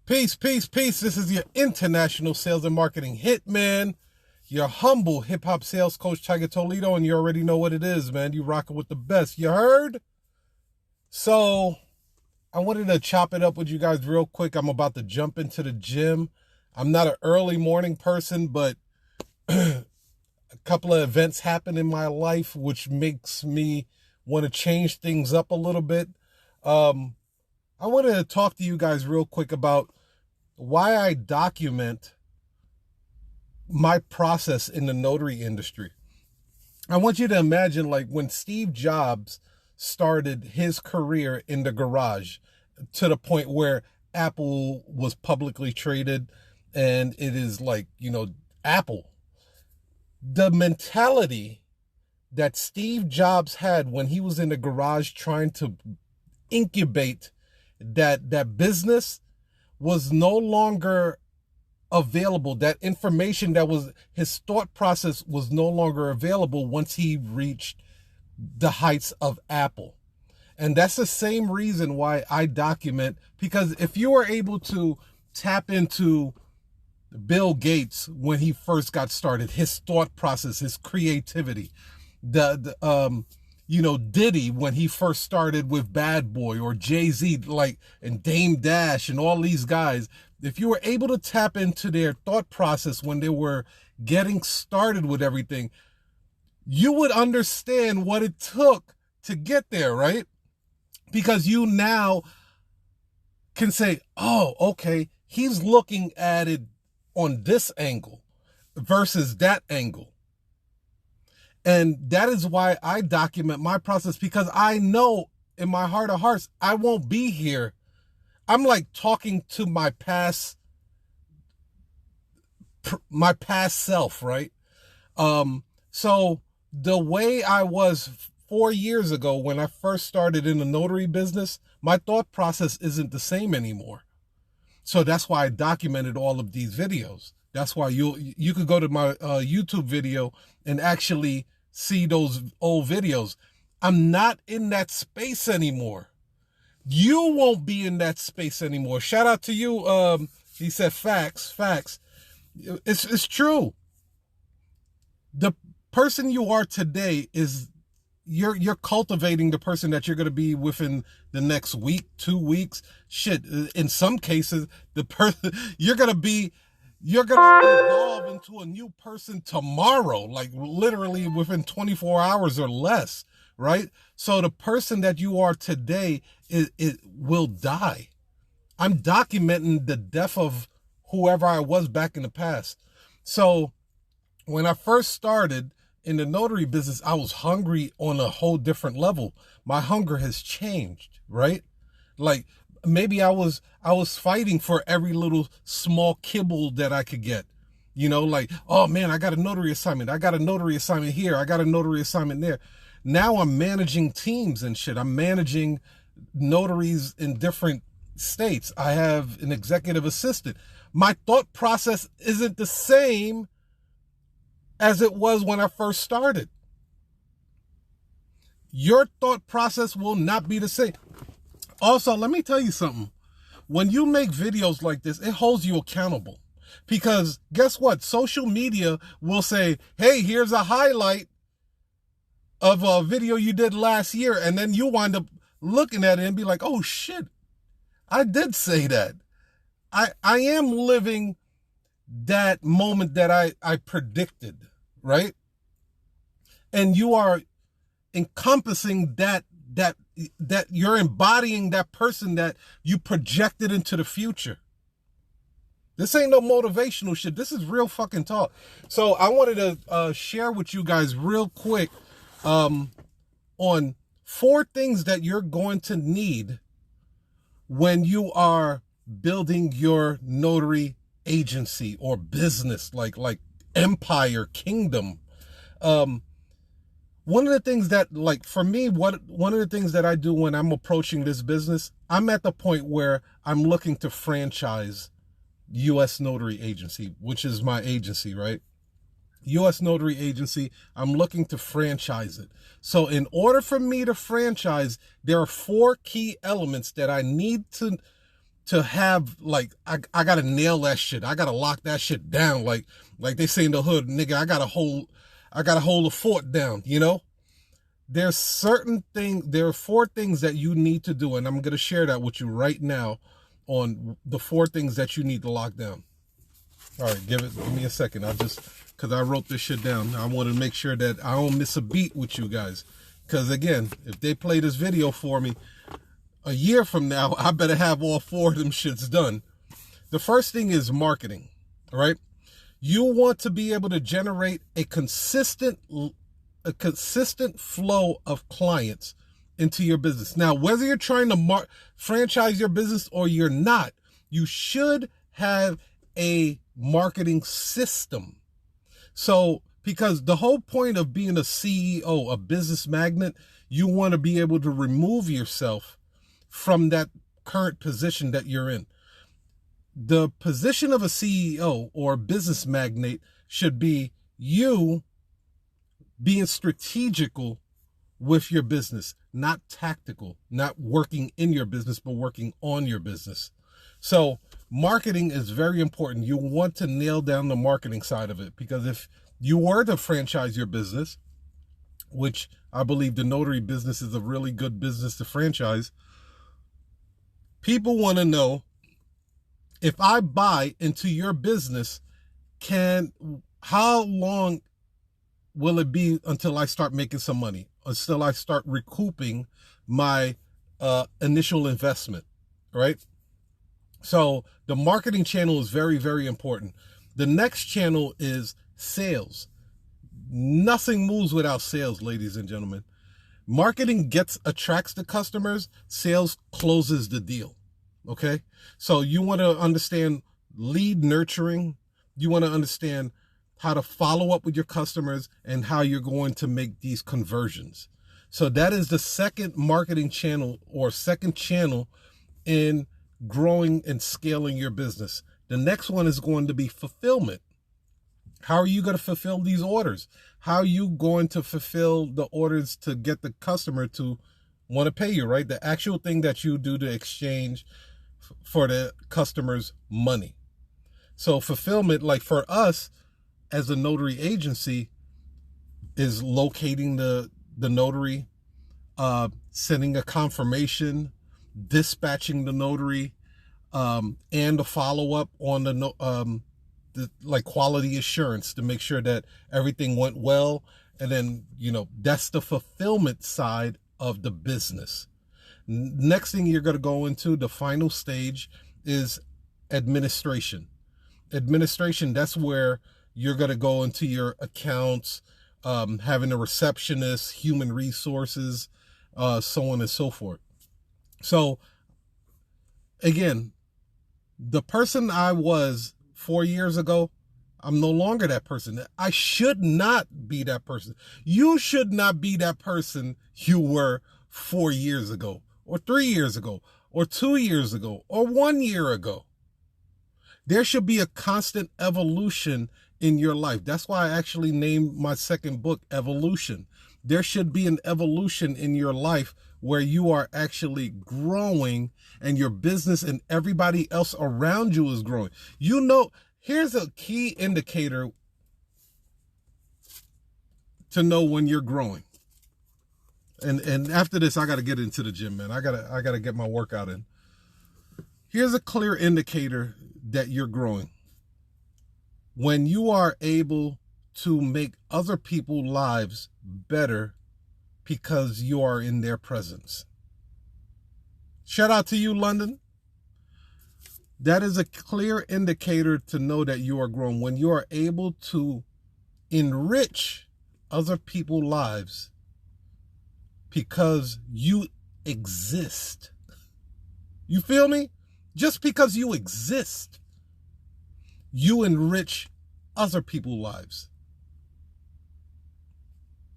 Peace, peace, peace. This is your international sales and marketing hitman, your humble hip-hop sales coach, Tiger Toledo, and you already know what it is, man. You rocking with the best. You heard? So I wanted to chop it up with you guys real quick. I'm about to jump into the gym. I'm not an early morning person, but a couple of events happen in my life, which makes me want to change things up a little bit. I wanted to talk to you guys real quick about why I document my process in the notary industry. I want you to imagine like when Steve Jobs started his career in the garage to the point where Apple was publicly traded and it is like, Apple. The mentality that Steve Jobs had when he was in the garage trying to incubate that business was no longer available. That information that was his thought process was no longer available once he reached the heights of Apple. And that's the same reason why I document, because if you were able to tap into Bill Gates when he first got started, his thought process, his creativity, Diddy when he first started with Bad Boy, or Jay-Z, and Dame Dash and all these guys, if you were able to tap into their thought process when they were getting started with everything, you would understand what it took to get there, right? Because you now can say, oh, okay, he's looking at it on this angle versus that angle. And that is why I document my process, because I know in my heart of hearts, I won't be here. I'm like talking to my past self, right? So the way I was 4 years ago when I first started in the notary business, my thought process isn't the same anymore. So that's why I documented all of these videos. That's why you could go to my YouTube video and actually see those old videos. I'm not in that space anymore. You won't be in that space anymore. Shout out to you. He said facts. It's true. The person you are today is you're cultivating the person that you're going to be within the next week, 2 weeks. Shit, in some cases, the person you're going to evolve into a new person tomorrow, like literally within 24 hours or less, right? So the person that you are today, it will die. I'm documenting the death of whoever I was back in the past. So when I first started in the notary business, I was hungry on a whole different level. My hunger has changed, right? Like maybe I was fighting for every little small kibble that I could get, oh man, I got a notary assignment. I got a notary assignment here. I got a notary assignment there. Now I'm managing teams and shit. I'm managing notaries in different states. I have an executive assistant. My thought process isn't the same as it was when I first started. Your thought process will not be the same. Also, let me tell you something. When you make videos like this, it holds you accountable. Because guess what? Social media will say, hey, here's a highlight of a video you did last year. And then you wind up looking at it and be like, oh shit, I did say that. I am living that moment that I predicted, right? And you are encompassing that you're embodying that person that you projected into the future. This ain't no motivational shit. This is real fucking talk. So I wanted to share with you guys real quick on 4 things that you're going to need when you are building your notary agency or business, like empire, kingdom. One of the things that, for me, one of the things that I do when I'm approaching this business, I'm at the point where I'm looking to franchise U.S. Notary Agency, which is my agency, right? U.S. Notary Agency, I'm looking to franchise it. So in order for me to franchise, there are 4 key elements that I need to have, like, I gotta nail that shit. I gotta lock that shit down. Like they say in the hood, nigga, I gotta hold the fort down, you know? There are 4 things that you need to do, and I'm gonna share that with you right now on the 4 things that you need to lock down. All right, give me a second. Because I wrote this shit down. I want to make sure that I don't miss a beat with you guys. Because again, if they play this video for me a year from now, I better have all 4 of them shits done. The first thing is marketing, all right? You want to be able to generate a consistent flow of clients into your business. Now, whether you're trying to franchise your business or you're not, you should have a marketing system. So, because the whole point of being a CEO, a business magnet, you want to be able to remove yourself from that current position that you're in. The position of a CEO or a business magnate should be you being strategical with your business, not tactical, not working in your business, but working on your business. So marketing is very important. You want to nail down the marketing side of it, because if you were to franchise your business, which I believe the notary business is a really good business to franchise, people want to know, if I buy into your business, how long will it be until I start making some money, until I start recouping my initial investment, right? So the marketing channel is very, very important. The next channel is sales. Nothing moves without sales, ladies and gentlemen. Marketing attracts the customers. Sales closes the deal. Okay? So you want to understand lead nurturing. You want to understand how to follow up with your customers and how you're going to make these conversions. So that is the second marketing channel, or second channel in growing and scaling your business. The next one is going to be fulfillment. How are you going to fulfill these orders? How are you going to fulfill the orders to get the customer to want to pay you, right? The actual thing that you do to exchange for the customer's money. So fulfillment, like for us as a notary agency, is locating the notary, sending a confirmation, dispatching the notary, and a follow-up on the quality assurance to make sure that everything went well. And then, that's the fulfillment side of the business. Next thing you're going to go into, the final stage, is administration. Administration, that's where you're going to go into your accounts, having a receptionist, human resources, so on and so forth. So again, the person I was 4 years ago, I'm no longer that person. I should not be that person. You should not be that person you were 4 years ago, or 3 years ago, or 2 years ago, or 1 year ago. There should be a constant evolution in your life. That's why I actually named my second book Evolution. There should be an evolution in your life where you are actually growing and your business and everybody else around you is growing. Here's a key indicator to know when you're growing. And after this, I got to get into the gym, man. I gotta get my workout in. Here's a clear indicator that you're growing. When you are able to make other people's lives better because you are in their presence. Shout out to you, London. That is a clear indicator to know that you are growing. When you are able to enrich other people's lives because you exist. You feel me? Just because you exist, you enrich other people's lives.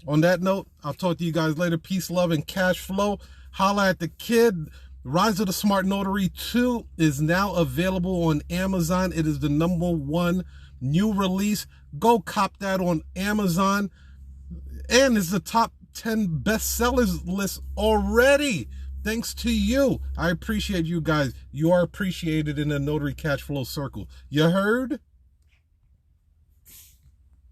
On that note, I'll talk to you guys later. Peace, love, and cash flow. Holla at the kid. Rise of the Smart Notary 2 is now available on Amazon. It is the #1 new release. Go cop that on Amazon. And it's the top 10 bestsellers list already. Thanks to you. I appreciate you guys. You are appreciated in the Notary Cash Flow Circle. You heard?